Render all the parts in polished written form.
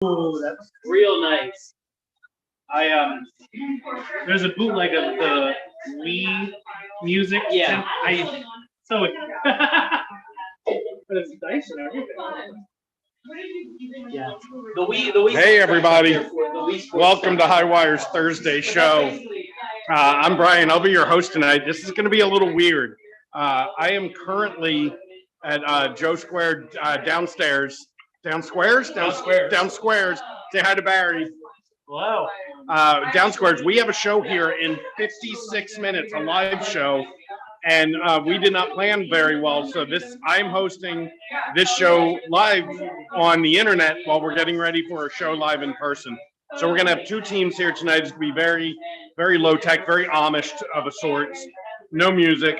Ooh, that's real nice. There's a bootleg of the Wii music. Yeah. There's dice and everything. Yeah. The Wii. Hey everybody, welcome to Highwire's Thursday show. I'm Brian, I'll be your host tonight. This is going to be a little weird. I am currently at Joe Square downstairs. Downsquares. Say hi to Barry. Hello. Downsquares. We have a show here in 56 minutes, a live show, and we did not plan very well. So I'm hosting this show live on the internet while we're getting ready for a show live in person. So we're gonna have two teams here tonight. It's gonna be very, very low tech, very Amish of a sorts. No music,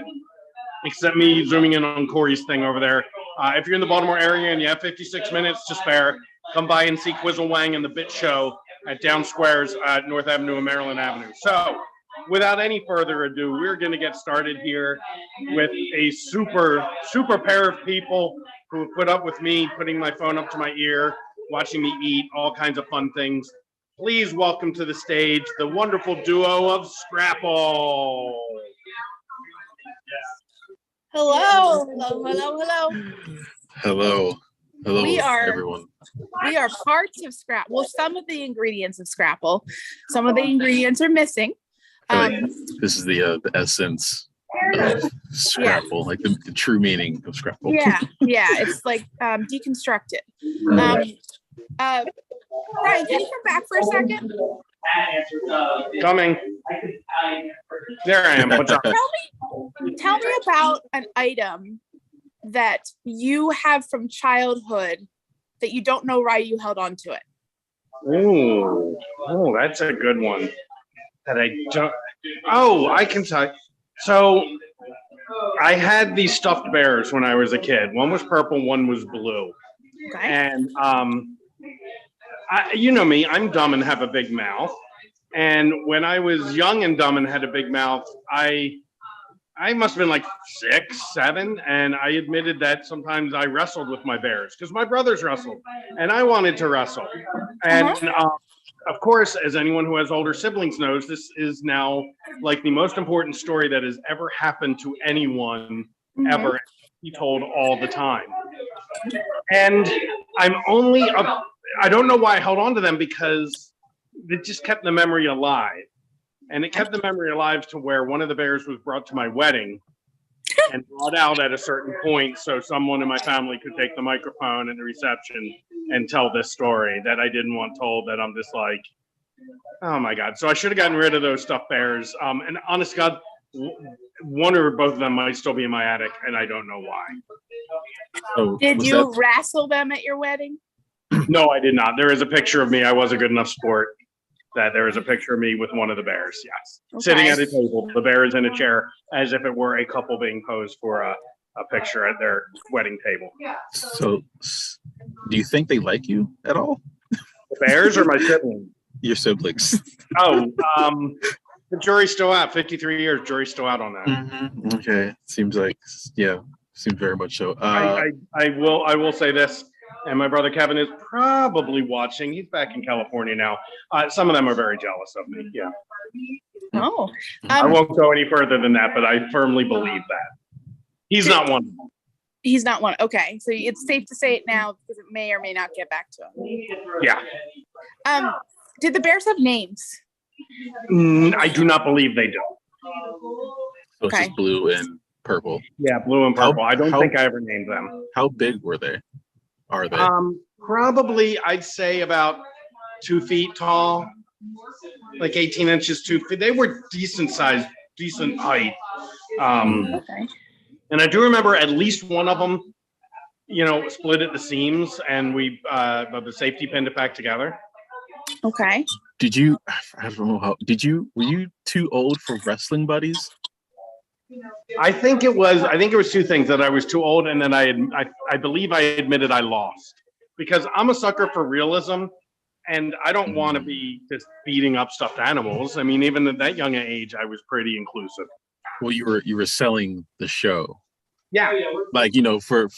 except me zooming in on Corey's thing over there. If you're in the Baltimore area and you have 56 minutes to spare, come by and see Quizzle Wang and the Bit Show at Downsquares at North Avenue and Maryland Avenue. So, without any further ado, we're going to get started here with a super pair of people who have put up with me putting my phone up to my ear, watching me eat, all kinds of fun things. Please welcome to the stage the wonderful duo of Scrapple. Hello. Everyone. We are parts of Scrapple. Well, some of the ingredients of Scrapple. Some of the ingredients are missing. This is the essence of Scrapple, like the true meaning of Scrapple. Yeah. It's like deconstructed. Brian, can you come back for a second? Coming. There I am. What's up? Tell me about an item that you have from childhood that you don't know why you held on to it. Oh, that's a good one. That I don't. Oh, I can tell you. So I had these stuffed bears when I was a kid. One was purple, one was blue. Okay. And you know me, I'm dumb and have a big mouth. And when I was young and dumb and had a big mouth, I must have been like 6, 7, and I admitted that sometimes I wrestled with my bears because my brothers wrestled, and I wanted to wrestle. And of course, as anyone who has older siblings knows, this is now like the most important story that has ever happened to anyone ever. He told all the time. And I don't know why I held on to them because it just kept the memory alive. And it kept the memory alive to where one of the bears was brought to my wedding and brought out at a certain point so someone in my family could take the microphone at the reception and tell this story that I didn't want told, that I'm just like, oh my God. So I should have gotten rid of those stuffed bears. And honest God, one or both of them might still be in my attic and I don't know why. So, Did you wrestle them at your wedding? No, I did not. There is a picture of me. I was a good enough sport that there is a picture of me with one of the bears, yes. Okay. Sitting at a table. The bear is in a chair as if it were a couple being posed for a picture at their wedding table. So, do you think they like you at all? The bears or my siblings? Your siblings. Oh, the jury's still out. 53 years, jury's still out on that. Okay, seems very much so. I will say this. And my brother Kevin is probably watching. He's back in California now. Some of them are very jealous of me. Yeah. Oh. I won't go any further than that, but I firmly believe that. He's not one of them. He's not one. Okay. So it's safe to say it now because it may or may not get back to him. Yeah. Did the bears have names? I do not believe they do. So it's just blue and purple. Yeah, blue and purple. I don't think I ever named them. How big were they? Are they? Probably, I'd say about 2 feet tall, like 18 inches, 2 feet. They were decent size, decent height. And I do remember at least one of them, split at the seams, and we the safety pinned it back together. Okay. Did you? I don't know how. Were you too old for wrestling buddies? I think it was 2 things: that I was too old, and then I believe I admitted I lost because I'm a sucker for realism, and I don't want to be just beating up stuffed animals. I mean, even at that young age, I was pretty inclusive. Well, you were selling the show. Yeah, Like, for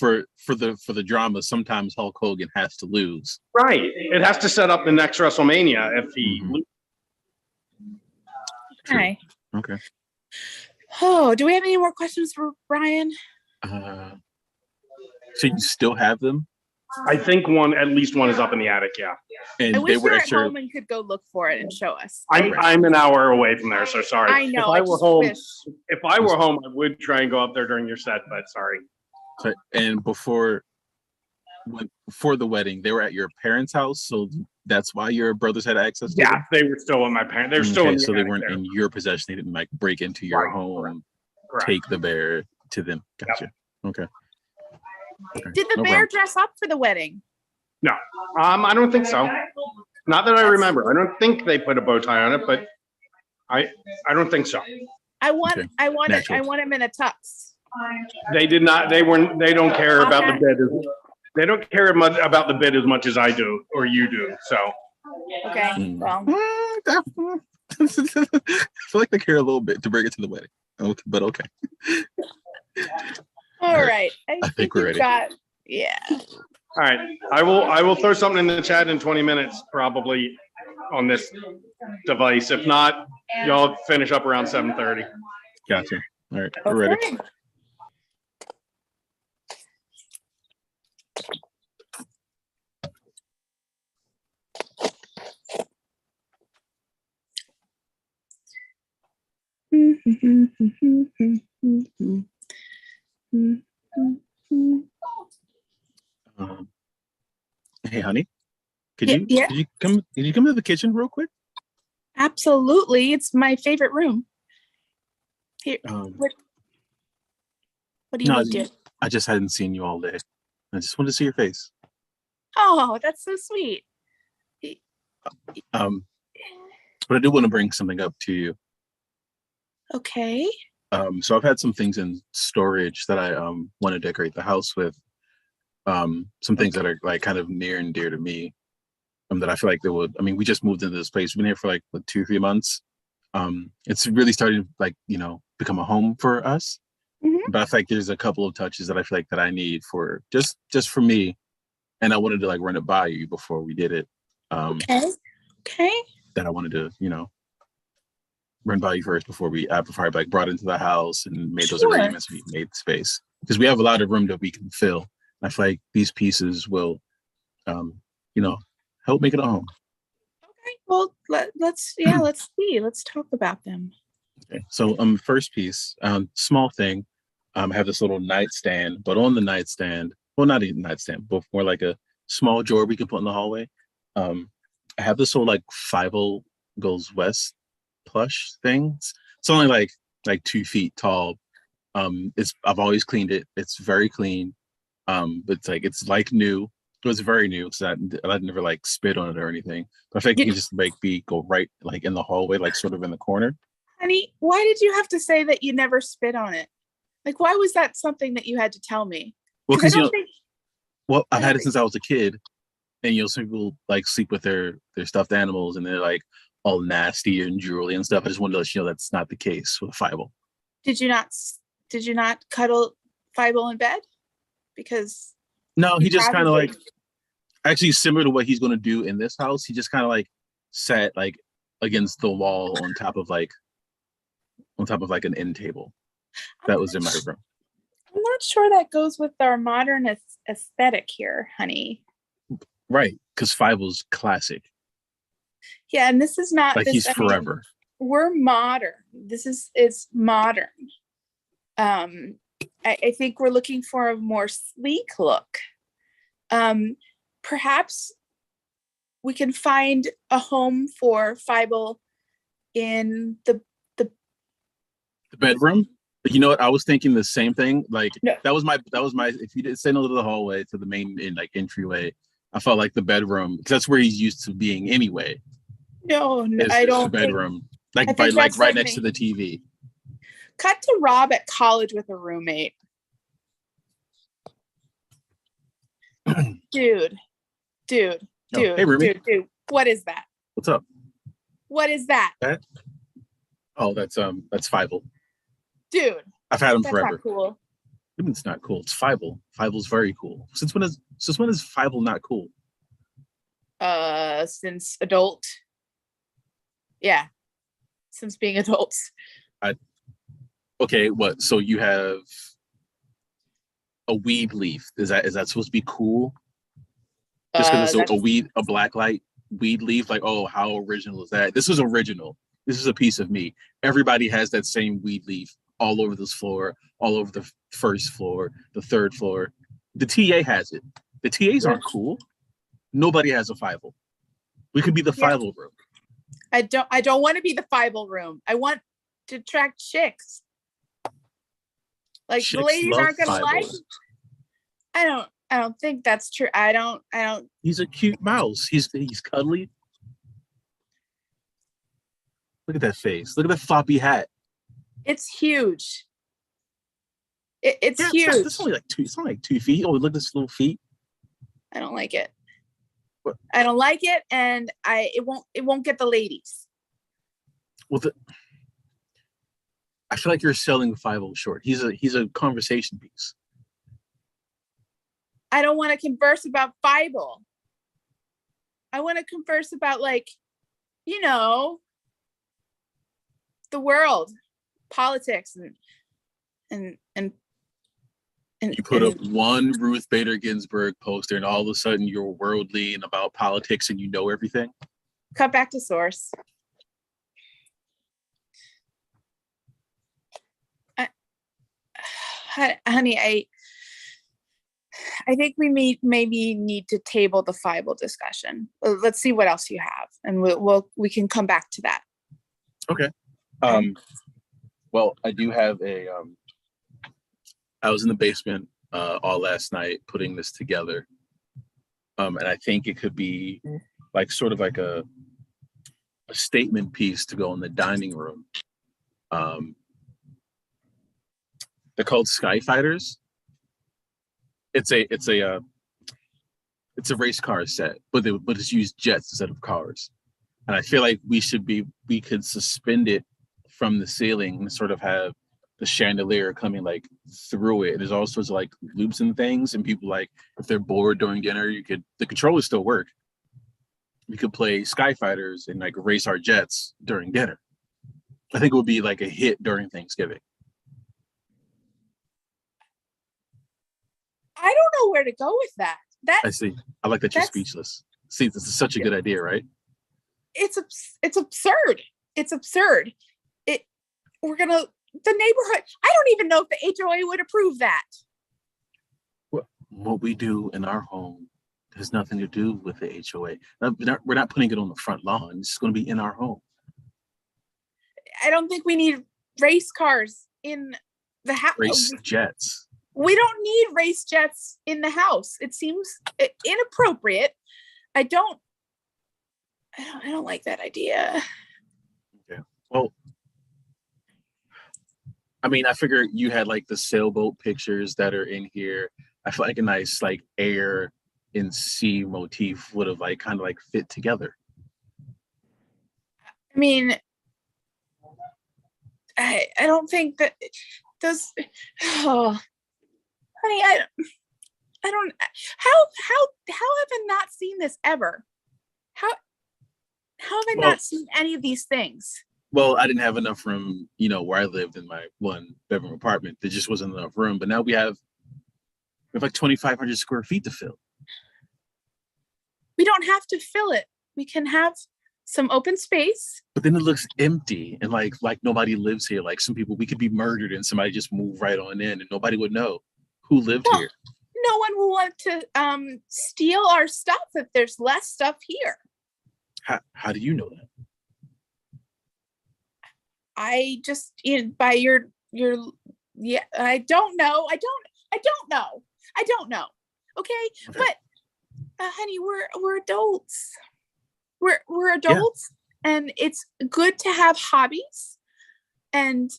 the drama, sometimes Hulk Hogan has to lose. right. It has to set up the next WrestleMania if he Mhm. loses. Okay. Okay. Oh, do we have any more questions for Brian? So you still have them? I think at least one is up in the attic. Yeah, And I they wish you were were at extra. home and could go look for it and show us. I'm an hour away from there, so sorry. I know. If I were home, wish. I would try and go up there during your set, but sorry. And before the wedding, they were at your parents' house, so that's why your brothers had access to them? Yeah, they were still in my parents. They're still in the so they attic weren't there. in your possession. They didn't like break into your Right. home, Correct. take the bear to them. Gotcha. Okay. Did the No bear problem. dress up for the wedding? No, I don't think so. Not that I remember. I don't think they put a bow tie on it, but I don't think so. I want Natural. him in a tux. They did not. They weren't. They don't care about the bid. They don't care much about the bid as much as I do or you do. So Okay. Well, I feel like they care a little bit to bring it to the wedding. Okay, but okay. all right. I think we're we've ready. Yeah. all right, I will throw something in the chat in 20 minutes probably on this device. If not, y'all finish up around 7:30. Gotcha. All right, we're ready. Okay. Hey, honey, could Yeah, you yeah. Could you come to the kitchen real quick? Absolutely. It's my favorite room. Here. What do you No, need to do? I just hadn't seen you all day. I just wanted to see your face. Oh, that's so sweet. But I do want to bring something up to you. Okay. So I've had some things in storage that I want to decorate the house with. Some things that are like kind of near and dear to me. That I feel like they would. I mean, we just moved into this place. We've been here for like 2-3 months. It's really starting to like become a home for us. Mm-hmm. But I feel like there's a couple of touches that I feel like that I need for just for me, and I wanted to like run it by you before we did it. Okay. That I wanted to run by you first before I like brought into the house and made those arrangements. We made space because we have a lot of room that we can fill. I feel like these pieces will, help make it a home. Okay. Well, let's see. Let's talk about them. Okay. So first piece, small thing. I have this little nightstand, but on the nightstand, well, not a nightstand, but more like a small drawer we can put in the hallway. I have this whole like 5 Goes West plush thing. It's only like 2 feet tall. I've always cleaned it. It's very clean. But it's like new. It was very new, so I never like spit on it or anything. But I think you can just go right like in the hallway, like sort of in the corner. Honey, why did you have to say that you never spit on it? Like, why was that something that you had to tell me? Well, because I've had it since I was a kid, and some people like sleep with their stuffed animals, and they're like all nasty and drooly and stuff. I just wanted to let you know that's not the case with Fievel. Did you not cuddle Fievel in bed? Because no, he just kind of like actually similar to what he's going to do in this house. He just kind of like sat like against the wall on top of like an end table that was in my room. I'm not sure that goes with our modern aesthetic here, honey. Right, because Fievel's classic. Yeah, and this is not like he's forever. We're modern. It's modern. I think we're looking for a more sleek look. Perhaps we can find a home for Fievel in the bedroom. You know what? I was thinking the same thing. Like no. that was my. If you didn't say no to the hallway to the main entryway, I felt like the bedroom because that's where he's used to being anyway. No, I don't. The bedroom, right next to the TV. Cut to Rob at college with a roommate. Dude. Hey, roommate. Dude. What is that? What's up? What is that? Oh, that's Fievel. Dude. I've had him that's forever. Not cool. It's not cool. It's Fievel. Fievel's very cool. Since when is Fievel not cool? Since adult. Yeah. Since being adults. Okay, what? So you have a weed leaf. Is that supposed to be cool? Just because it's a black light weed leaf, like, oh, how original is that? This is original. This is a piece of me. Everybody has that same weed leaf all over this floor, all over the first floor, the third floor. The TA has it. The TAs aren't cool. Nobody has a Fievel. We could be the Fievel room. I don't want to be the Fievel room. I want to attract chicks. Like Chicks the ladies aren't gonna Fievel. like. I don't think that's true. I don't. He's a cute mouse. He's cuddly. Look at that face. Look at that floppy hat. It's huge. It's huge. It's only like 2 feet. Oh, look at this little feet. I don't like it. What? I don't like it, and it won't get the ladies. Well, I feel like you're selling Fievel short. He's a conversation piece. I don't want to converse about Fievel. I want to converse about, like, the world, politics, and you put up one Ruth Bader Ginsburg poster, and all of a sudden you're worldly and about politics, and you know everything. Cut back to source. Honey, I think we maybe need to table the Fievel discussion. Let's see what else you have, and we can come back to that. Okay. Well, I do have I was in the basement all last night putting this together, and I think it could be like sort of like a statement piece to go in the dining room. They're called Skyfighters. It's a race car set, but it's used jets instead of cars. And I feel like we could suspend it from the ceiling and sort of have the chandelier coming like through it. There's all sorts of like loops and things, and people, like, if they're bored during dinner, the controllers still work. We could play Skyfighters and like race our jets during dinner. I think it would be like a hit during Thanksgiving. I don't know where to go with that. I see. I like that you're speechless. See, this is such a good idea, right? It's absurd. It's absurd. The neighborhood. I don't even know if the HOA would approve that. What we do in our home has nothing to do with the HOA. We're not putting it on the front lawn. It's going to be in our home. I don't think we need race cars in the house. Race jets. We don't need race jets in the house. It seems inappropriate. I don't like that idea. Okay. Well, I mean, I figure you had like the sailboat pictures that are in here. I feel like a nice like air and sea motif would have like kind of like fit together. I mean, I don't think that those. Oh, honey, I don't. How have I not seen this ever? How have I not seen any of these things? Well, I didn't have enough room, where I lived in my 1-bedroom apartment. There just wasn't enough room. But now we have like 2,500 square feet to fill. We don't have to fill it. We can have some open space. But then it looks empty and like nobody lives here. Like some people, we could be murdered and somebody just move right on in and nobody would know who lived here. No one will want to steal our stuff if there's less stuff here. How do you know that? I just by your I don't know. Okay, but honey, we're adults. We're adults, and it's good to have hobbies. And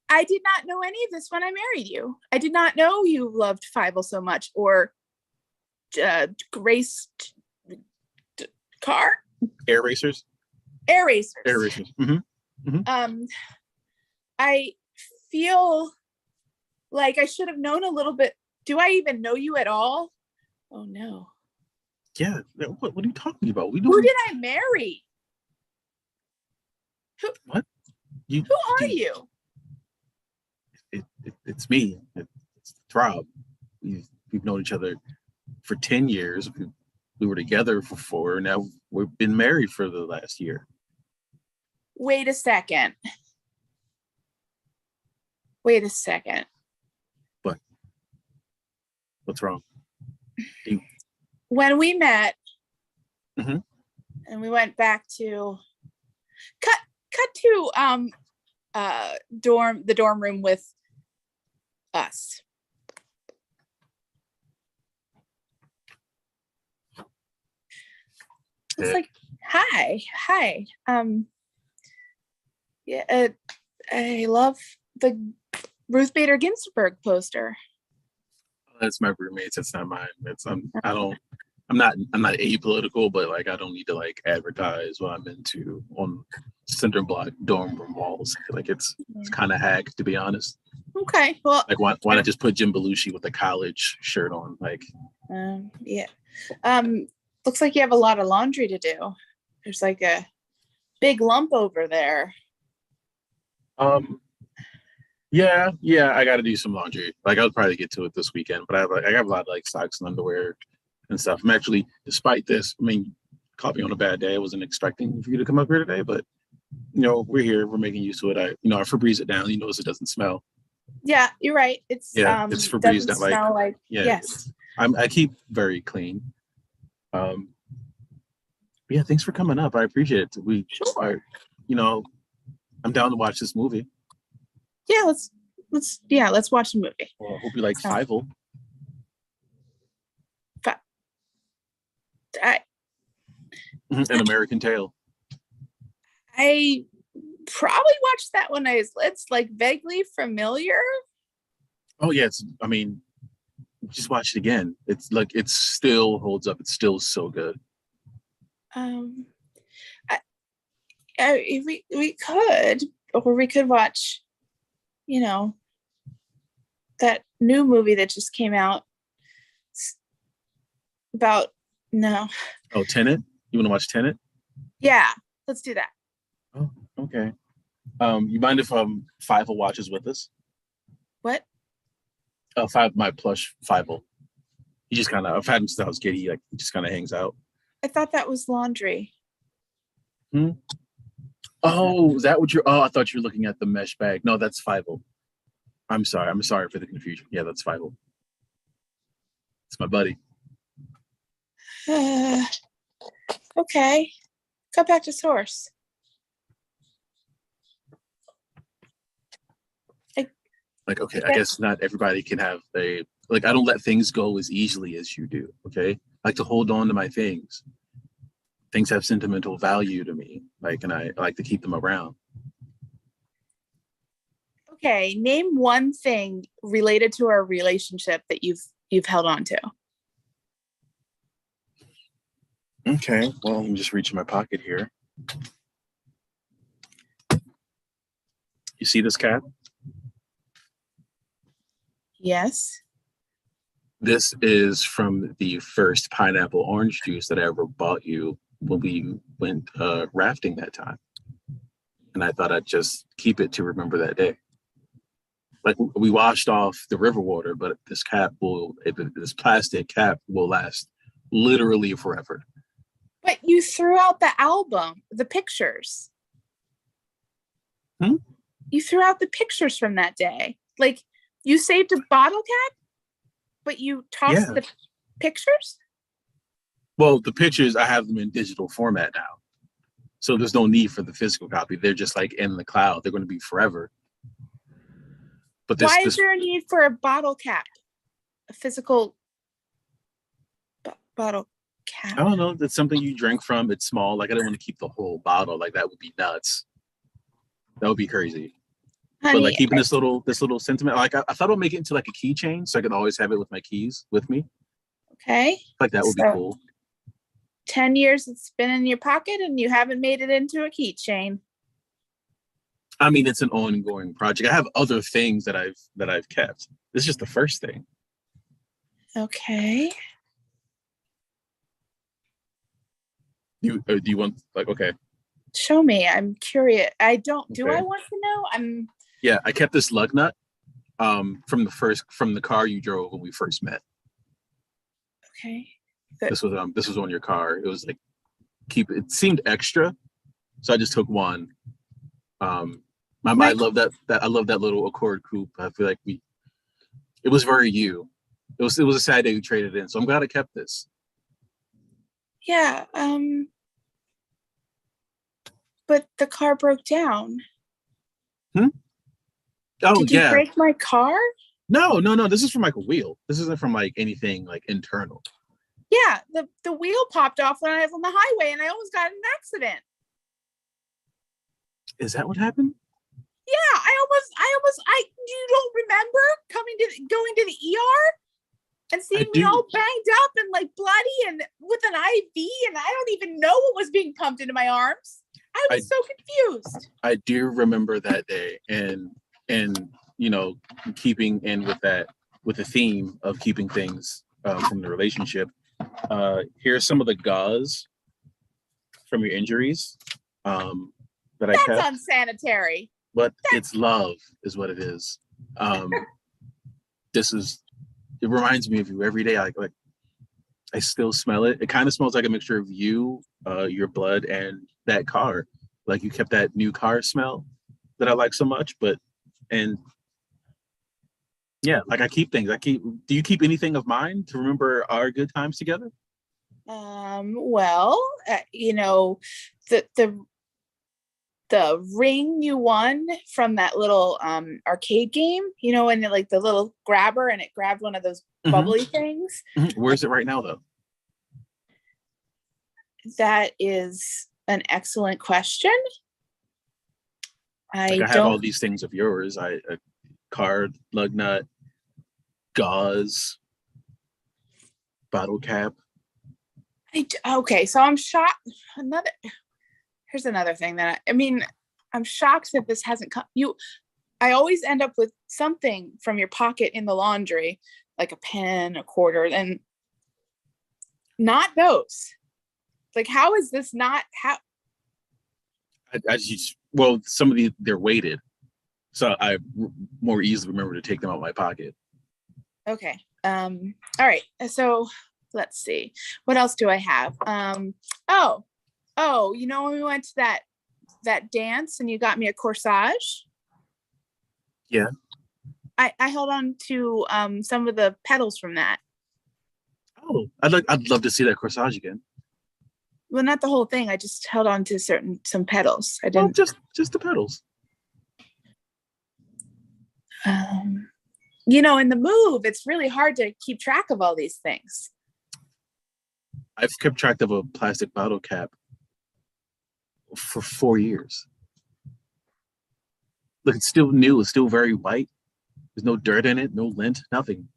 I did not know any of this when I married you. I did not know you loved Fievel so much, or race car. Air racers. Air racers. Mm-hmm. Mm-hmm. I feel like I should have known a little bit. Do I even know you at all? Oh no. Yeah. What are you talking about? Who did I marry? What? Who are you? It's me. It's Throb. We've known each other for 10 years. We were together for 4. Now we've been married for the last year. Wait a second. What? What's wrong? When we met, Mhm. and we went back to cut to the dorm room with us. It's like, hi. Yeah, I love the Ruth Bader Ginsburg poster. That's my roommate's. It's not mine. I'm not apolitical, but like I don't need to like advertise what I'm into on cinder block dorm room walls. I feel like it's kind of hack, to be honest. Okay, well, like why not just put Jim Belushi with a college shirt on? Like, yeah. Looks like you have a lot of laundry to do. There's like a big lump over there. Yeah, I got to do some laundry. Like I'll probably get to it this weekend, but I have a lot of like socks and underwear and stuff. I'm actually, despite this, I mean, caught me on a bad day. I wasn't expecting for you to come up here today, but we're here. We're making use of it. I Febreze it down. You notice it doesn't smell. Yeah, you're right. It's It's Febreze that like smell like yes. I keep very clean. Yeah, thanks for coming up. I appreciate it. We are, I'm down to watch this movie. Yeah, let's watch the movie. Well, I hope you like Fievel. An American Tale. I probably watched that when it's like vaguely familiar. Oh yeah, just watch it again. It's like it still holds up. It's still so good. We could watch, that new movie that just came out about no. Oh, Tenet? You want to watch Tenet? Yeah, let's do that. Oh, okay. You mind if Fievel watches with us? What? My plush Fievel. He just kind of, I've had him since I was a kid. He just kind of hangs out. I thought that was laundry. Oh, is that what you're? Oh, I thought you were looking at the mesh bag. No, that's Fievel. I'm sorry for the confusion. Yeah, that's Fievel. It's my buddy. Okay. Cut back to source. Okay, I guess not everybody can have I don't let things go as easily as you do. Okay. I like to hold on to my things. Things have sentimental value to me. And I like to keep them around. Okay. Name one thing related to our relationship that you've held on to. Okay. Well, let me just reach in my pocket here. You see this cap? Yes. This is from the first pineapple orange juice that I ever bought you when we went rafting that time. And I thought I'd just keep it to remember that day. Like we washed off the river water, but this plastic cap will last literally forever. But you threw out the album, the pictures. You threw out the pictures from that day. Like you saved a bottle cap, but you tossed the pictures? Well, the pictures, I have them in digital format now. So there's no need for the physical copy. They're just like in the cloud. They're going to be forever. But why is there a need for a bottle cap? A physical bottle cap? I don't know. That's something you drink from. It's small. Like I don't want to keep the whole bottle. Like that would be nuts. That would be crazy. Honey, but like keeping this little sentiment, like I thought I'd make it into like a keychain so I could always have it with my keys with me. Okay. Like that would be cool. 10 years it's been in your pocket and you haven't made it into a keychain. I mean, it's an ongoing project. I have other things that I've kept. This is just the first thing. Okay. Do you want like okay? Show me. I'm curious. I don't. Do Okay. I want to know? Yeah, I kept this lug nut from the car you drove when we first met. Okay. This was on your car. It was like it seemed extra, so I just took one. I love that I love that little Accord coupe. I feel like it was very you. It was a sad day we traded in, so I'm glad I kept this. Yeah. But the car broke down. Oh, Did you break my car? No. This is from like a wheel. This isn't from like anything like internal. Yeah, the wheel popped off when I was on the highway and I almost got in an accident. Is that what happened? Yeah, you don't remember going to the ER and seeing me all banged up and like bloody and with an IV, and I don't even know what was being pumped into my arms. I was so confused. I do remember that day, and keeping in with the theme of keeping things from the relationship. Here's some of the gauze from your injuries that I kept. That's unsanitary. But it's love is what it is. It reminds me of you every day. Like I still smell it. It kind of smells like a mixture of you, your blood, and that car. Like you kept that new car smell that I like so much. And yeah, like I keep things. Do you keep anything of mine to remember our good times together? Well, the ring you won from that little arcade game, and like the little grabber, and it grabbed one of those bubbly things. Where's it right now, though? That is an excellent question. I have all these things of yours. A card, lug nut, gauze, bottle cap. Okay, so I'm shocked. Here's another thing I'm shocked that this hasn't come. I always end up with something from your pocket in the laundry, like a pen, a quarter, and not those. Like, how is this not how? Some of they're weighted, so I more easily remember to take them out of my pocket. Okay. All right. So let's see. What else do I have? When we went to that dance and you got me a corsage? Yeah. I held on to some of the petals from that. Oh, I'd love to see that corsage again. Well, not the whole thing. I just held on to some petals. I didn't just the petals. In the move, it's really hard to keep track of all these things. I've kept track of a plastic bottle cap for 4 years. Look, it's still new. It's still very white. There's no dirt in it, no lint, nothing.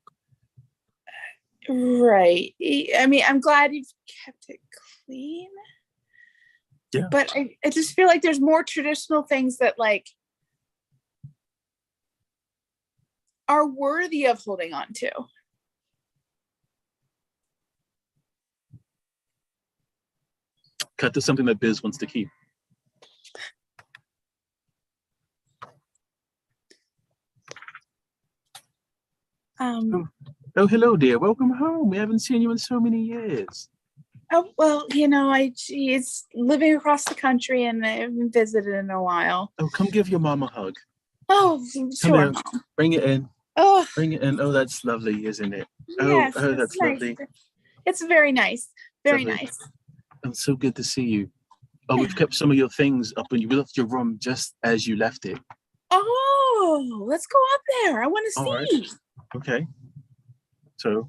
Right. I mean, I'm glad you've kept it clean. Yeah. But I just feel like there's more traditional things that like are worthy of holding on to. Cut to something that Biz wants to keep. Oh, hello, dear. Welcome home. We haven't seen you in so many years. Oh, well, it's living across the country and I haven't visited in a while. Oh, come give your mom a hug. Oh, sure, Mom. Bring it in. Oh, bring it in. Oh, that's lovely, isn't it? Yes, oh, that's nice. lovely. It's very nice. Very Lovely. nice. It's so good to see you. Oh, we've kept some of your things up and you left your room just as you left it. Oh, let's go up there. I want to see. All right. Okay. So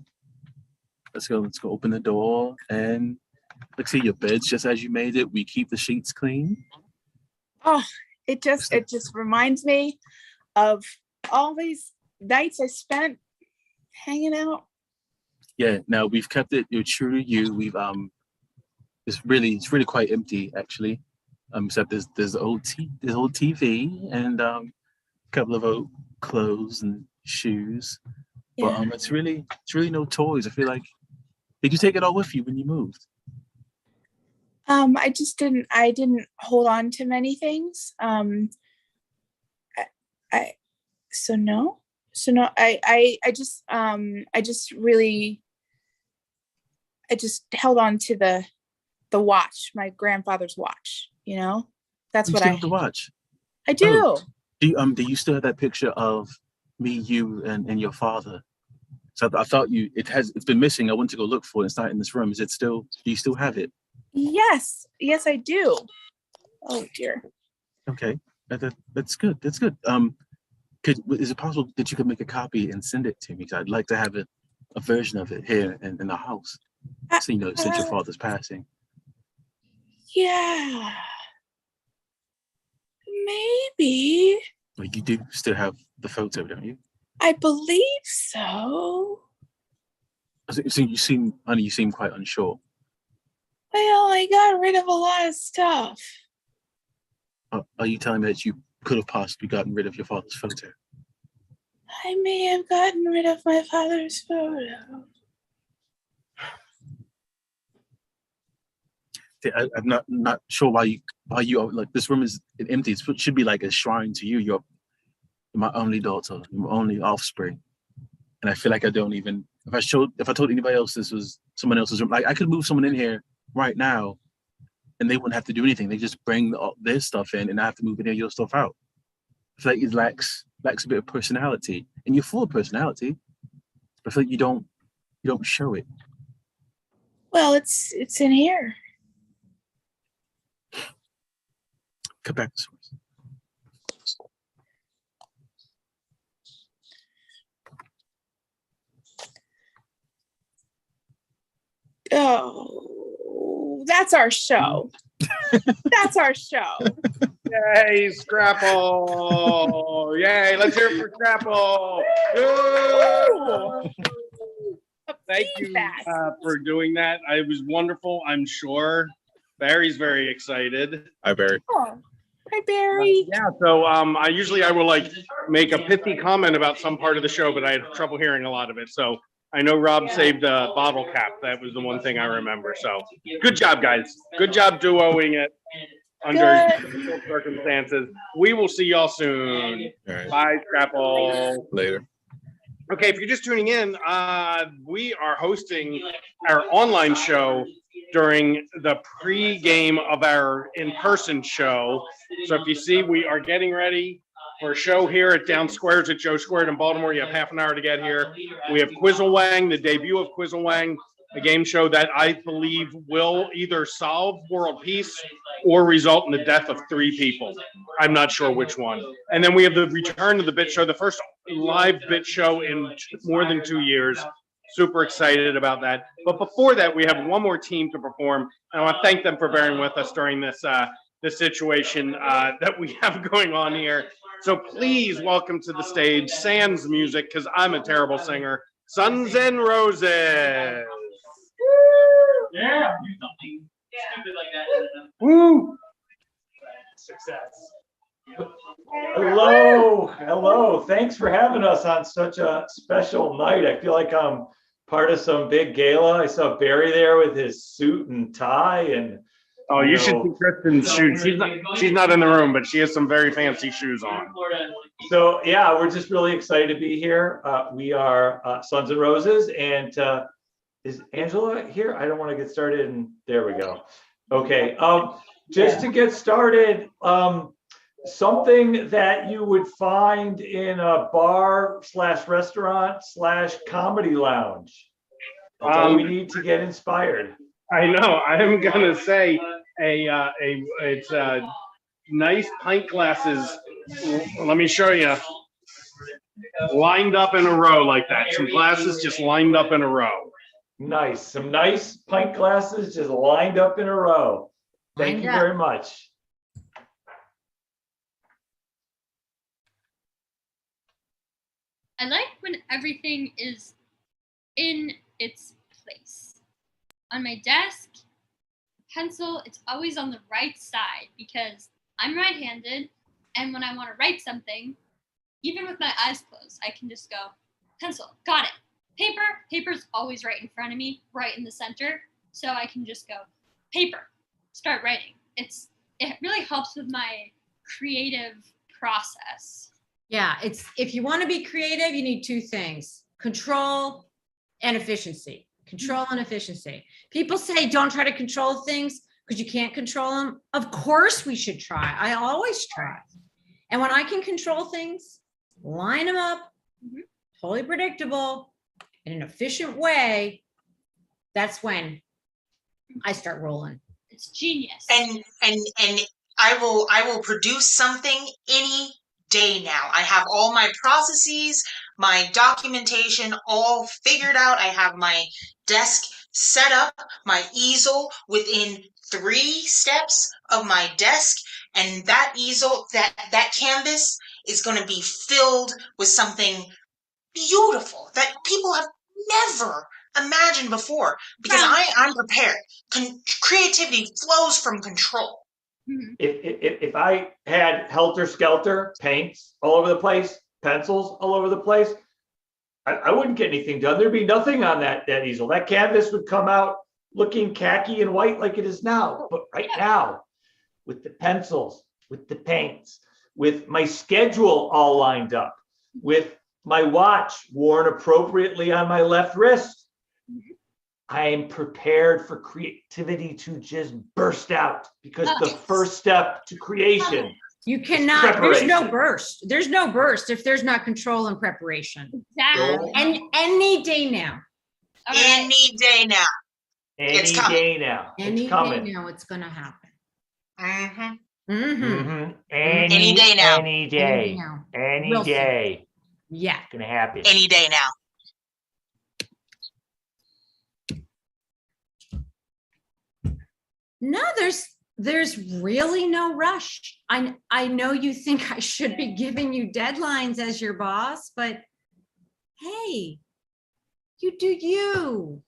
let's go open the door and let's see your bed's just as you made it. We keep the sheets clean. Oh, it just reminds me of all these nights I spent hanging out. Yeah, now we've kept it, you're true to you. We've it's really quite empty actually. Except there's old TV and a couple of old clothes and shoes. Yeah. But it's really no toys. I feel like, did you take it all with you when you moved? I just didn't hold on to many things. So no, I just held on to the watch, my grandfather's watch, that's You what still have the watch. I do. Do you still have that picture of me, you, and your father? So I thought it's been missing. I went to go look for it. It's not in this room. Do you still have it? Yes, I do. Oh dear. Okay, that's good. That's good. Is it possible that you could make a copy and send it to me? Because I'd like to have a version of it here in the house. So since your father's passing. Yeah. Maybe. Well, you do still have the photo, don't you? I believe so. So you seem quite unsure. Well, I got rid of a lot of stuff. Are you telling me that you could have possibly gotten rid of your father's photo? I may have gotten rid of my father's photo. I'm not sure why you like this room is empty. It should be like a shrine to you. You're my only daughter, my only offspring, and I feel like I don't even. If I told anybody else this was someone else's room, like I could move someone in here right now, and they wouldn't have to do anything. They just bring their stuff in, and I have to move any of your stuff out. I feel like it lacks a bit of personality, and you're full of personality. But I feel like you don't show it. Well, it's in here. Come back to source. Oh, that's our show. That's our show. Yay, Scrapple! Yay, let's hear it for Scrapple! Thank you for doing that. It was wonderful, I'm sure. Barry's very excited. Hi, Barry. Oh, hi, Barry. Yeah, so I will like make a pithy comment about some part of the show, but I had trouble hearing a lot of it. So I know Rob saved a bottle cap. That was the one thing I remember. So good job, guys. Good job duoing it under difficult circumstances. We will see y'all soon. Right. Bye, Scrapple. Later. Okay, if you're just tuning in, we are hosting our online show during the pre-game of our in-person show. So if you see, we are getting ready for a show here at Down Squares at Joe Squared in Baltimore. You have half an hour to get here. We have Quizzlewang, the debut of Quizzlewang, a game show that I believe will either solve world peace or result in the death of 3 people. I'm not sure which one. And then we have the return of the bit show, the first live bit show in more than 2 years. Super excited about that. But before that, we have one more team to perform. And I want to thank them for bearing with us during this situation that we have going on here. So please welcome to the stage sans music, because I'm a terrible singer, Suns and Roses. Yeah, do something stupid like that. Woo! Success. Hello. Thanks for having us on such a special night. I feel like I'm part of some big gala. I saw Barry there with his suit and tie, and Oh, you should see Kristen's shoes. She's not in the room, but she has some very fancy shoes on. So yeah, we're just really excited to be here. We are Sons and Roses, and is Angela here? I don't want to get started, and there we go. Okay, just to get started, something that you would find in a bar / restaurant / comedy lounge. That's all we need to get inspired. I know. I'm gonna say it's nice pint glasses. Let me show you. Lined up in a row like that. Some glasses just lined up in a row. Nice. Some nice pint glasses just lined up in a row. Thank you very much. I like when everything is in its place. On my desk, pencil, it's always on the right side because I'm right-handed, and when I want to write something, even with my eyes closed, I can just go, pencil, got it. Paper's always right in front of me, right in the center, so I can just go, paper, start writing. It really helps with my creative process. Yeah, if you want to be creative, you need two things: control and efficiency. Control and efficiency. People say don't try to control things because you can't control them. Of course we should try. I always try. And when I can control things, line them up, totally predictable, in an efficient way, that's when I start rolling. It's genius. And I will produce something any day now. I have all my processes, my documentation all figured out. I have my desk set up, my easel within 3 steps of my desk, and that easel, that canvas is going to be filled with something beautiful that people have never imagined before, because I'm prepared. Creativity flows from control. If I had helter-skelter paints all over the place, pencils all over the place, I wouldn't get anything done. There'd be nothing on that easel. That canvas would come out looking khaki and white like it is now. But right now, with the pencils, with the paints, with my schedule all lined up, with my watch worn appropriately on my left wrist, I am prepared for creativity to just burst out, because the first step to creation. You cannot, there's no burst. There's no burst if there's not control and preparation. Exactly. And any day now. Any day now. Any day now. Any It's coming. day now, it's going to happen. Any day now. Any day. now. Any We'll see. day. Yeah. It's gonna happen. Any day now. No, there's really no rush. I know you think I should be giving you deadlines as your boss, but hey, you do you.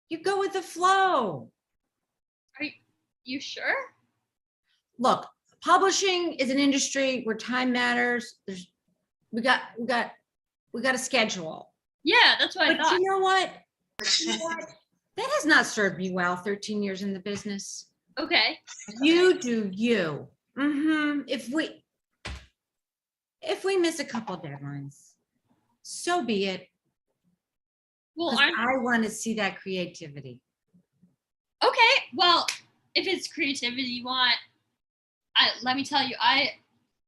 You go with the flow. Are you sure? Look, publishing is an industry where time matters. We got a schedule. Yeah, that's what I But thought. you know what? That has not served me well 13 years in the business. Okay. You do you. If we miss a couple deadlines, so be it. Well, 'Cause I want to see that creativity. okay. Well, if it's creativity you want, let me tell you, I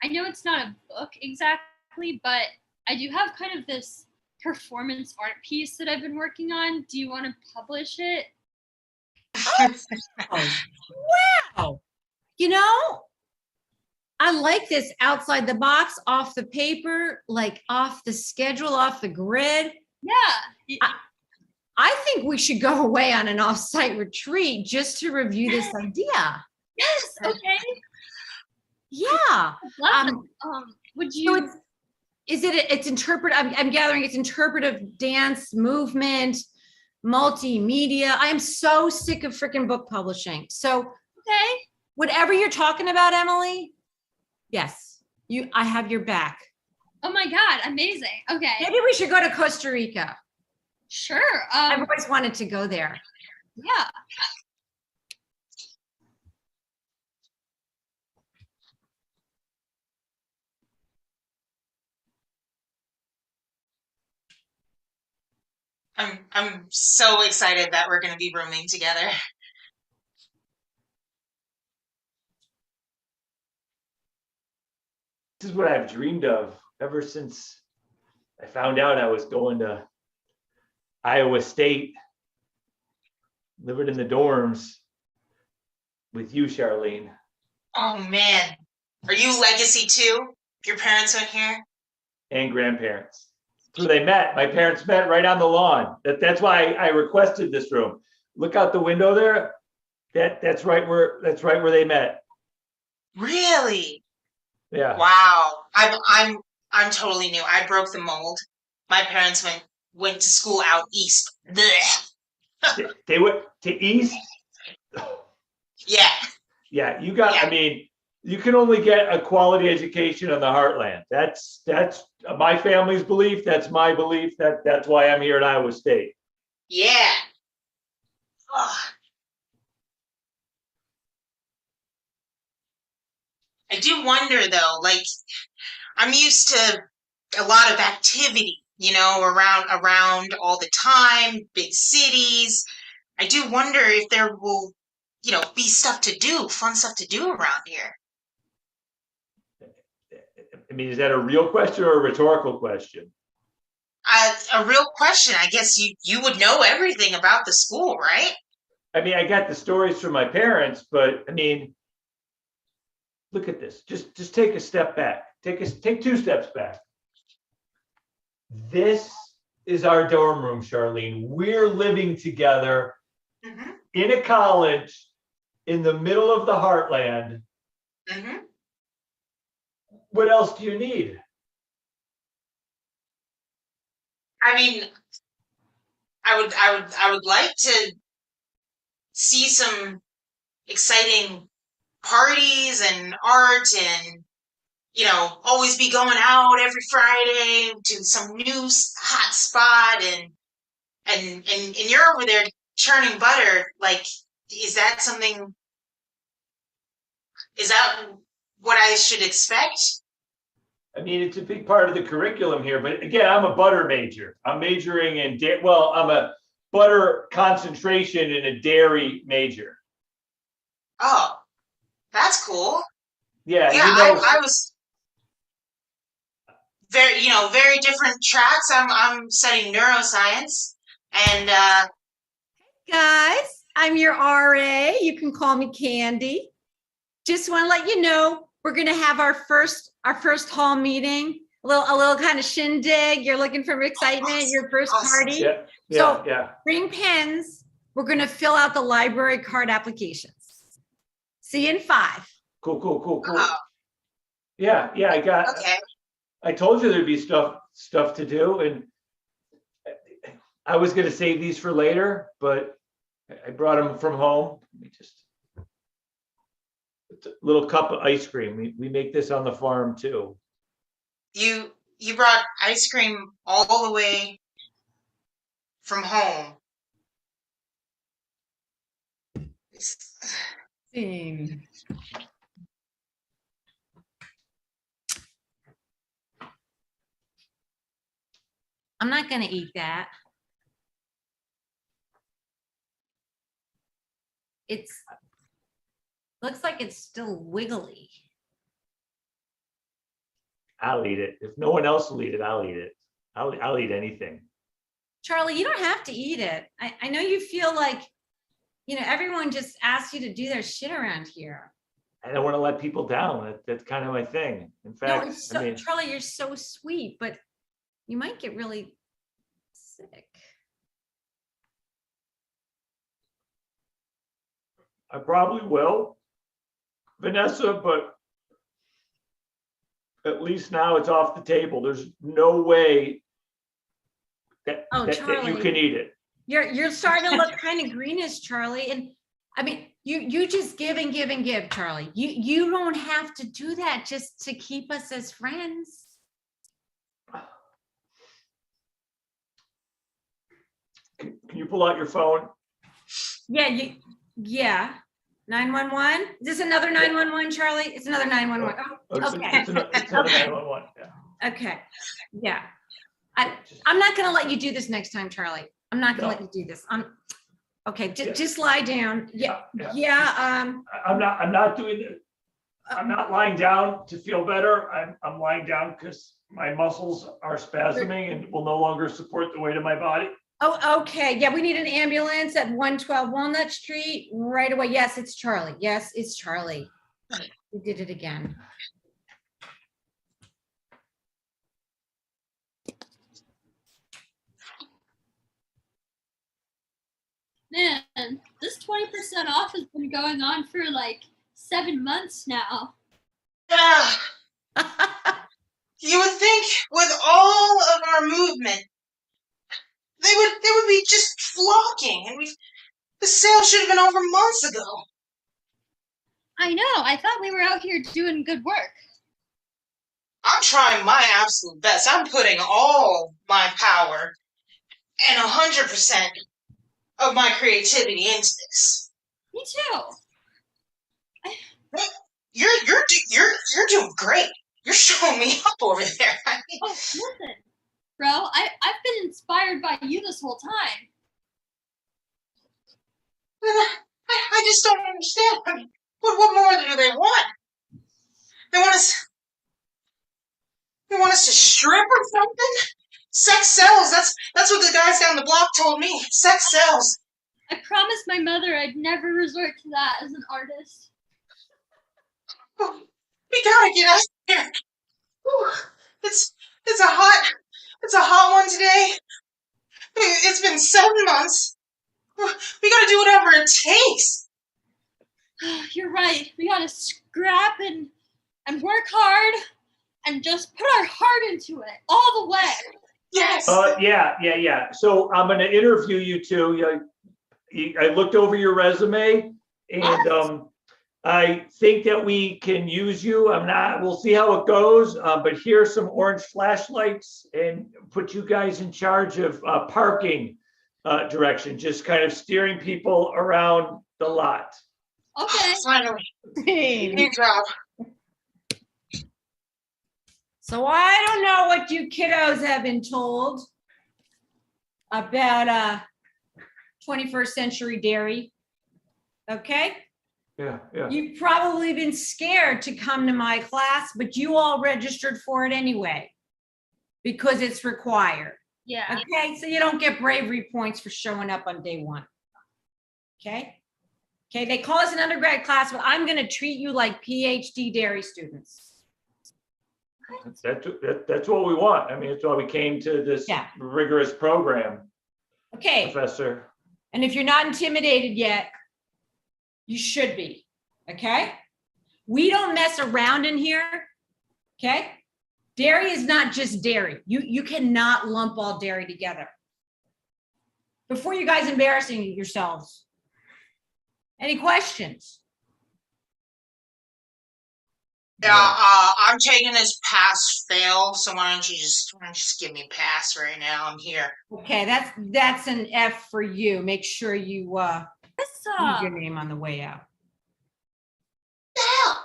know it's not a book exactly, but I do have kind of this performance art piece that I've been working on. Do you want to publish it? Oh, wow. You know, I like this outside the box, off the paper, like off the schedule, off the grid. Yeah. I think we should go away on an off-site retreat just to review this idea. Yes. Okay. Yeah. Love it. Would you? So it's interpret? I'm gathering it's interpretive dance, movement, multimedia. I am so sick of freaking book publishing. So Okay. whatever you're talking about, Emily, yes, I have your back. Oh my God. Amazing. Okay. Maybe we should go to Costa Rica. Sure. I've always wanted to go there. Yeah. I'm so excited that we're going to be rooming together. This is what I've dreamed of ever since I found out I was going to Iowa State, living in the dorms with you, Charlene. Oh man, are you legacy too? Your parents went here? And grandparents. That's where they met. My parents met right on the lawn. That's why I requested this room. Look out the window there. That's right where they met. Really? Yeah. Wow. I'm totally new. I broke the mold. My parents went to school out east. Blech. They went to East. Yeah. Yeah, you got, I Yeah. mean, you can only get a quality education in the heartland. That's my family's belief. That's my belief. That's why I'm here at Iowa State. Yeah. Ugh. I do wonder though, like I'm used to a lot of activity, around all the time, big cities. I do wonder if there will, be stuff to do, fun stuff to do around here. I mean, is that a real question or a rhetorical question? A real question. I guess you would know everything about the school, right? I mean, I got the stories from my parents, but I mean, look at this. Just take a step back. Take 2 steps back. This is our dorm room, Charlene. We're living together Mm-hmm. in a college in the middle of the heartland. Mm-hmm. What else do you need? I mean, I would like to see some exciting parties and art and always be going out every Friday to some new hot spot and you're over there churning butter. Like, is that something? Is that what I should expect? I mean, it's a big part of the curriculum here, but again, I'm a butter major. I'm majoring in I'm a butter concentration in a dairy major. Oh, that's cool. Yeah, Yeah, I was very different tracks. I'm studying neuroscience, and Guys, I'm your RA. You can call me Candy. Just want to let you know we're going to have our first hall meeting. A little kind of shindig. You're looking for excitement. Your first Awesome. party. yeah, So yeah. bring pens. We're going to fill out the library card applications. See you in 5. Cool. oh, Yeah, okay. I told you there'd be stuff to do, and I was gonna save these for later, but I brought them from home. Let me just it's a little cup of ice cream. We make this on the farm too. You brought ice cream all the way from home. I'm not going to eat that. Looks like it's still wiggly. I'll eat it. If no one else will eat it, I'll eat it. I'll eat anything. Charlie, you don't have to eat it. I know you feel like, everyone just asks you to do their shit around here. I don't want to let people down. That's kind of my thing. In fact, No, Charlie, you're so sweet, but you might get really sick. I probably will, Vanessa, but at least now it's off the table. There's no way that you can eat it. You're starting to look kind of greenish, Charlie. And I mean, you just give and give and give, Charlie. You don't have to do that just to keep us as friends. Can you pull out your phone? Yeah. 911. Is this another 911, Charlie? It's another 911. Oh, okay. It's another 911. Yeah. Okay. Yeah. I'm not going to let you do this next time, Charlie. I'm not going to let you do this. Okay. Just lie down. Yeah. I'm not doing it. I'm not lying down to feel better. I'm lying down because my muscles are spasming and will no longer support the weight of my body. Oh, okay. Yeah, we need an ambulance at 112 Walnut Street right away. Yes, it's Charlie. Yes, it's Charlie. We did it again. Man, this 20% off has been going on for like 7 months now. You would think with all of our movement, they would be just flocking, and the sale should have been over months ago. I know. I thought we were out here doing good work. I'm trying my absolute best. I'm putting all my power and 100% of my creativity into this. Me too. You're doing great. You're showing me up over there. Oh, listen, bro. I've been inspired by you this whole time. I just don't understand. I mean, what more do they want? They want us to strip or something? Sex sells. That's what the guys down the block told me. Sex sells. I promised my mother I'd never resort to that as an artist. Oh, we gotta get out of here. Whew. It's a hot one today. It's been 7 months. We gotta do whatever it takes. You're right. We gotta scrap and work hard and just put our heart into it all the way. Yes. Yeah. So I'm going to interview you two. I looked over your resume, and I think that we can use you. We'll see how it goes. But here's some orange flashlights, and put you guys in charge of parking direction, just kind of steering people around the lot. Okay. Finally. Good job. So I don't know what you kiddos have been told about 21st century dairy. Okay? Yeah. You've probably been scared to come to my class, but you all registered for it anyway because it's required. Yeah. Okay, so you don't get bravery points for showing up on day one. Okay? Okay, they call us an undergrad class, but I'm going to treat you like PhD dairy students. That's what we want. I mean, that's why we came to this rigorous program. Okay. Professor. And if you're not intimidated yet, you should be. Okay? We don't mess around in here. Okay? Dairy is not just dairy. You cannot lump all dairy together. Before you guys embarrassing yourselves. Any questions? Yeah, I'm taking this pass fail, so why don't you just give me pass right now? I'm here. Okay, that's an F for you. Make sure you leave your name on the way out. Yeah.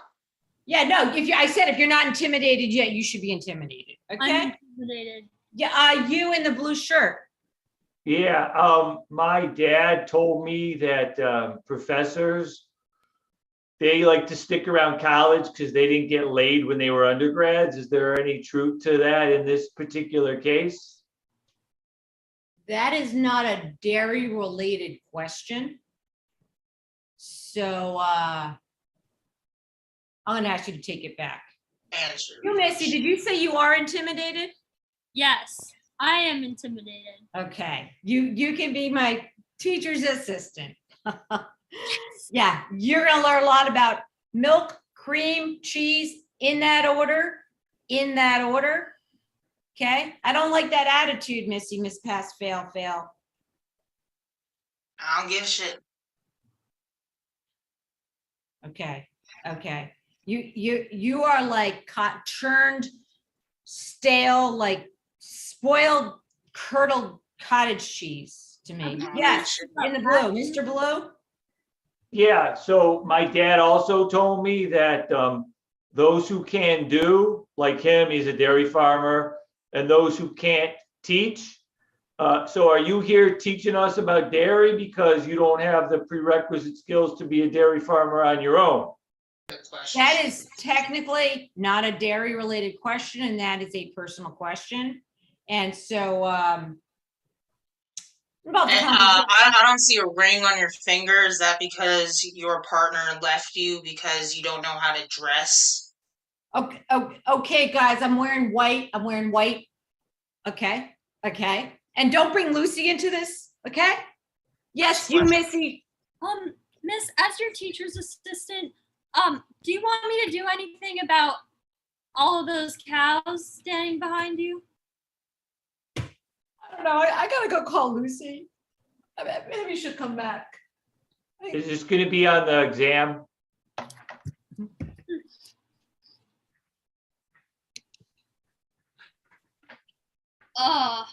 Yeah, no, I said if you're not intimidated yet, you should be intimidated. Okay? I'm intimidated. Yeah, you in the blue shirt. Yeah, my dad told me that professors, they like to stick around college because they didn't get laid when they were undergrads. Is there any truth to that in this particular case? That is not a dairy related question. So I'm gonna ask you to take it back. Answer. You, Missy, did you say you are intimidated? Yes, I am intimidated. Okay, you can be my teacher's assistant. Yeah, you're gonna learn a lot about milk, cream, cheese in that order. Okay, I don't like that attitude, Missy. Miss Pass, fail. I don't give a shit. Okay. You are like churned, stale, like spoiled, curdled cottage cheese to me. Yes, in the blue, Mr. Blue. Yeah, so my dad also told me that those who can do, like him, he's a dairy farmer, and those who can't teach. So are you here teaching us about dairy because you don't have the prerequisite skills to be a dairy farmer on your own? That is technically not a dairy related question, and that is a personal question. And so I don't see a ring on your finger. Is that because your partner left you because you don't know how to dress? Okay, guys, I'm wearing white. Okay. And don't bring Lucy into this, okay? Yes, you, Missy. Miss, as your teacher's assistant, do you want me to do anything about all of those cows standing behind you? I don't know. I gotta go call Lucy. Maybe you should come back. Is this going to be on the exam? Oh,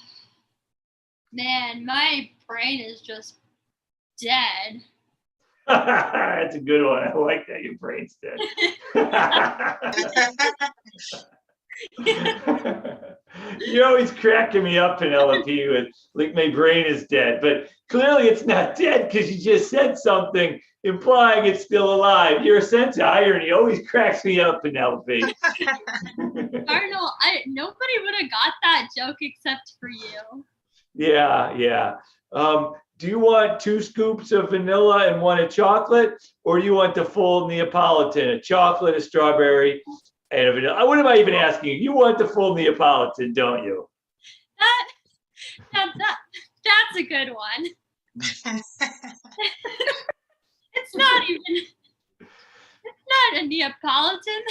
man, my brain is just dead. That's a good one. I like that. Your brain's dead. You're always cracking me up, Penelope, with like my brain is dead. But clearly it's not dead because you just said something implying it's still alive. Your sense of irony always cracks me up, Penelope. Cardinal, nobody would have got that joke except for you. Yeah. Do you want 2 scoops of vanilla and 1 of chocolate, or do you want the full Neapolitan, a chocolate, a strawberry, and a vanilla? What am I even asking you? You want the full Neapolitan, don't you? That's a good one. It's not a Neapolitan.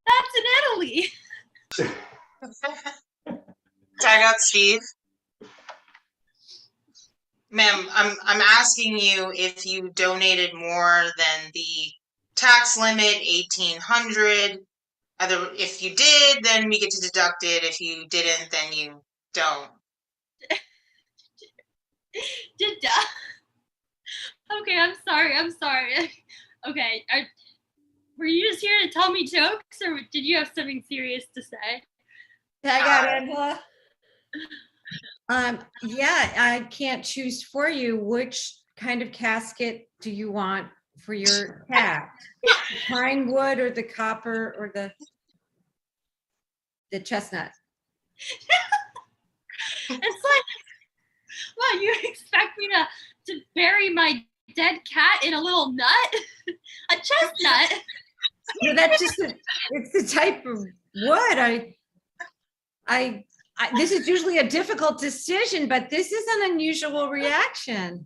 That's in Italy. Tag out Steve. Ma'am, I'm asking you if you donated more than the tax limit, 1,800. If you did, then we get to deduct it. If you didn't, then you don't. Okay, I'm sorry. Okay, were you just here to tell me jokes, or did you have something serious to say? I got Angela. Yeah, I can't choose for you. Which kind of casket do you want for your cat? The pine wood or the copper or the chestnut? It's like, what, you expect me to bury my dead cat in a little nut? A chestnut? No, that's just it's the type of wood. This is usually a difficult decision, but this is an unusual reaction.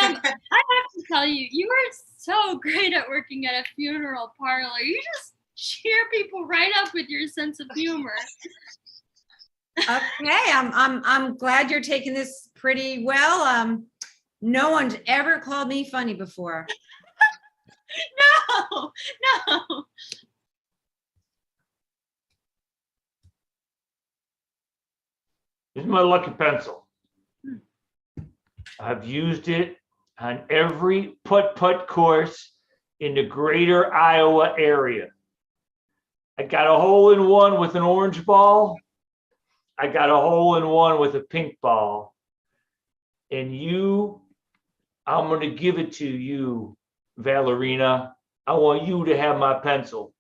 Ma'am, I have to tell you, you are so great at working at a funeral parlor. You just cheer people right up with your sense of humor. Okay, I'm glad you're taking this pretty well. No one's ever called me funny before. No. This is my lucky pencil. I've used it on every putt-putt course in the greater Iowa area. I got a hole-in-one with an orange ball. I got a hole-in-one with a pink ball. And I'm going to give it to you, Valerina. I want you to have my pencil.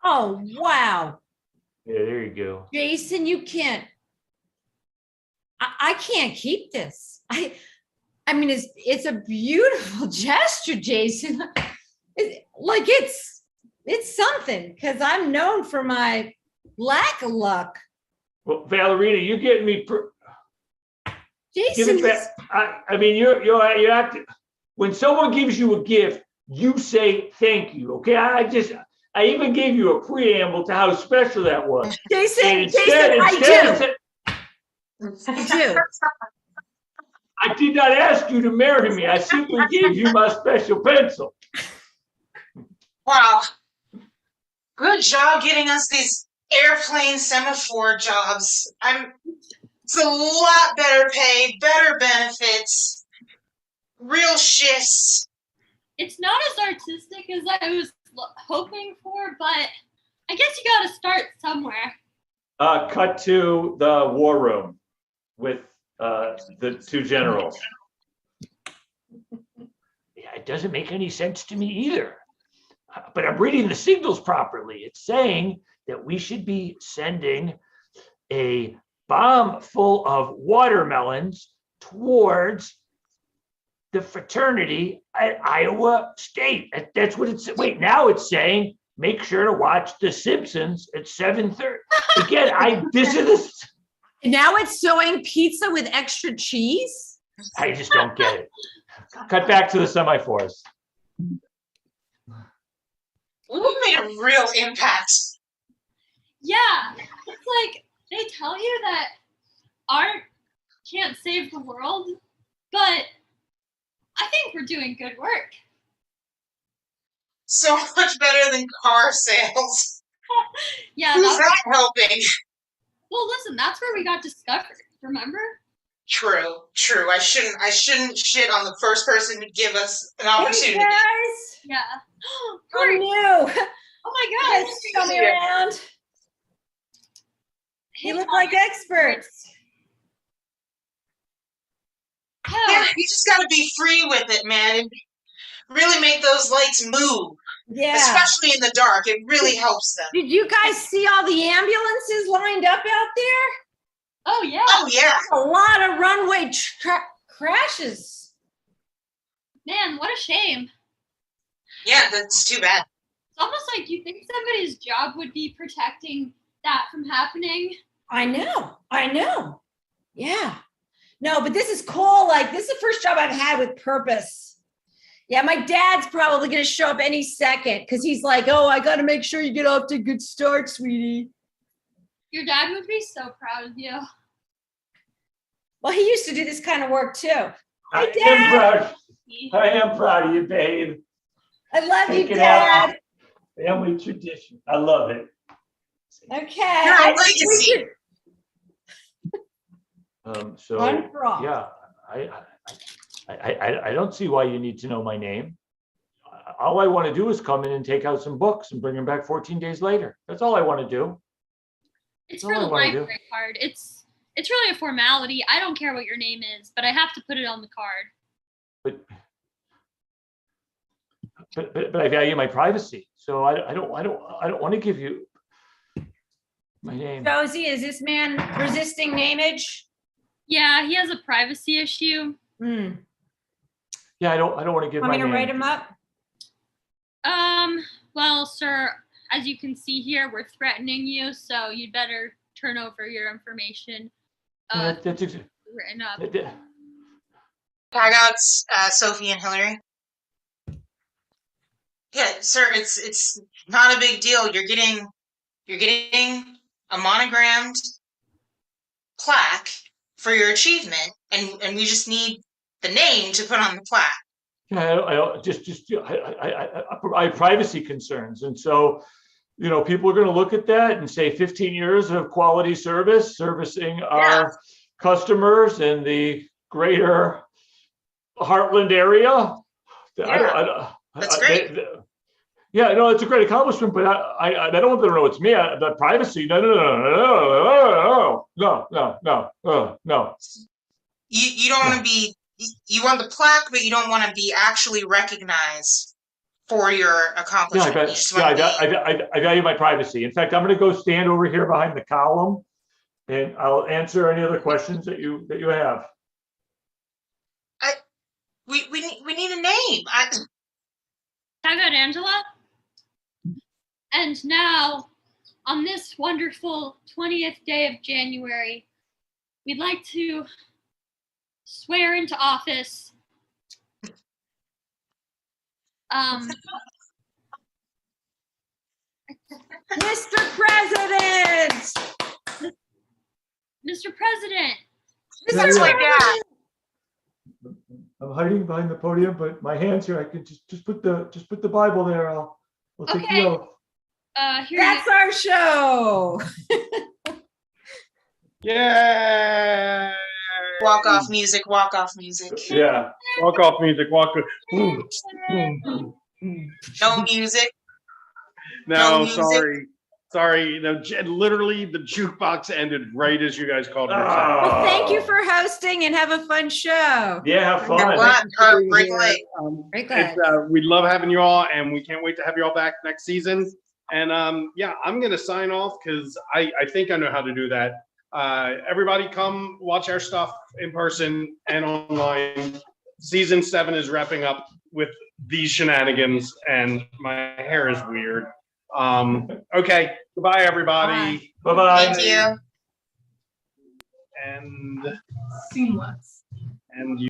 Oh, wow. Yeah, there you go. Jason, you can't. I can't keep this. I mean, it's a beautiful gesture, Jason. It's something, because I'm known for my lack of luck. Well, Valerina, you're getting me. Jason, Give it back. I mean, you're acting. When someone gives you a gift, you say thank you. Okay, I even gave you a preamble to how special that was. Jason, I do. I did not ask you to marry me. I simply gave you my special pencil. Wow. Good job getting us these airplane semaphore jobs. It's a lot better pay, better benefits, real shifts. It's not as artistic as I was hoping for, but I guess you got to start somewhere. Cut to the war room with the 2 generals. Yeah, it doesn't make any sense to me either. But I'm reading the signals properly. It's saying that we should be sending a bomb full of watermelons towards the fraternity at Iowa State. That's what it's. Wait, now it's saying make sure to watch The Simpsons at 7:30. Again, this is. Now it's sewing pizza with extra cheese? I just don't get it. Cut back to the semaphores. We made a real impact. Yeah, it's like they tell you that art can't save the world, but I think we're doing good work. So much better than car sales. Yeah, Who's that helping? Well, listen, that's where we got discovered. Remember? True. I shouldn't shit on the first person to give us an Hey opportunity. guys, Yeah. I'm Corey, new. oh my Guys, gosh. show me around. You look like experts. Yeah, you just gotta be free with it, man, and really make those lights move. Yeah. Especially in the dark. It really helps them. Did you guys see all the ambulances lined up out there? Oh yeah. Oh yeah. A lot of runway crashes. Man, what a shame. Yeah, that's too bad. It's almost like you think somebody's job would be protecting that from happening. I know. Yeah. No, but this is cool. Like, this is the first job I've had with purpose. Yeah, my dad's probably going to show up any second because he's like, oh, I got to make sure you get off to a good start, sweetie. Your dad would be so proud of you. Well, he used to do this kind of work too. Hi, I Dad. am proud of you, babe. I love Take you, it out. Dad. Family tradition. I love it. Okay. You're a legacy. So Improv. yeah, I don't see why you need to know my name. All I want to do is come in and take out some books and bring them back 14 days later. That's all I want to do. It's That's for all the I wanna do. library card. It's really a formality. I don't care what your name is, but I have to put it on the card. But I value my privacy, so I don't want to give you my name. Josie, is this man resisting nameage? Yeah, he has a privacy issue. Hmm. Yeah, I don't want to give Want my me to name. write him up? Well, sir, as you can see here, we're threatening you, so you'd better turn over your information. That's Written up. I got Sophie and Hillary. Yeah, sir, it's not a big deal. You're getting a monogrammed plaque for your achievement, and we just need the name to put on the plaque. Yeah, I have privacy concerns, and so people are going to look at that and say 15 years of quality service, servicing our customers in the greater Heartland area. Yeah, that's great. Yeah, no, it's a great accomplishment, but I don't want them to know it's me. The privacy, no. You don't want to be. You want the plaque, but you don't want to be actually recognized for your accomplishment. You just want to be... I value my privacy. In fact, I'm going to go stand over here behind the column, and I'll answer any other questions that you have. We need a name. How about Angela? And now, on this wonderful 20th day of January, we'd like to swear into office. Mr. President! Mr. President! That's my dad. I'm hiding behind the podium, but my hands here. I can just put the Bible there. I'll take the oath. That's our show. Yeah. Walk off music. Walk off music. Yeah. Walk off music. Walk. No music. No, music. sorry. Literally, the jukebox ended right as you guys called me. Well, thank you for hosting and have a fun show. Yeah, have fun. Break leg. We love having you all, and we can't wait to have you all back next season. And I'm gonna sign off because I think I know how to do that. Everybody come watch our stuff in person and online. Season 7 is wrapping up with these shenanigans, and my hair is weird. Okay, goodbye everybody. Bye-bye. Thank you. And Seamless. and you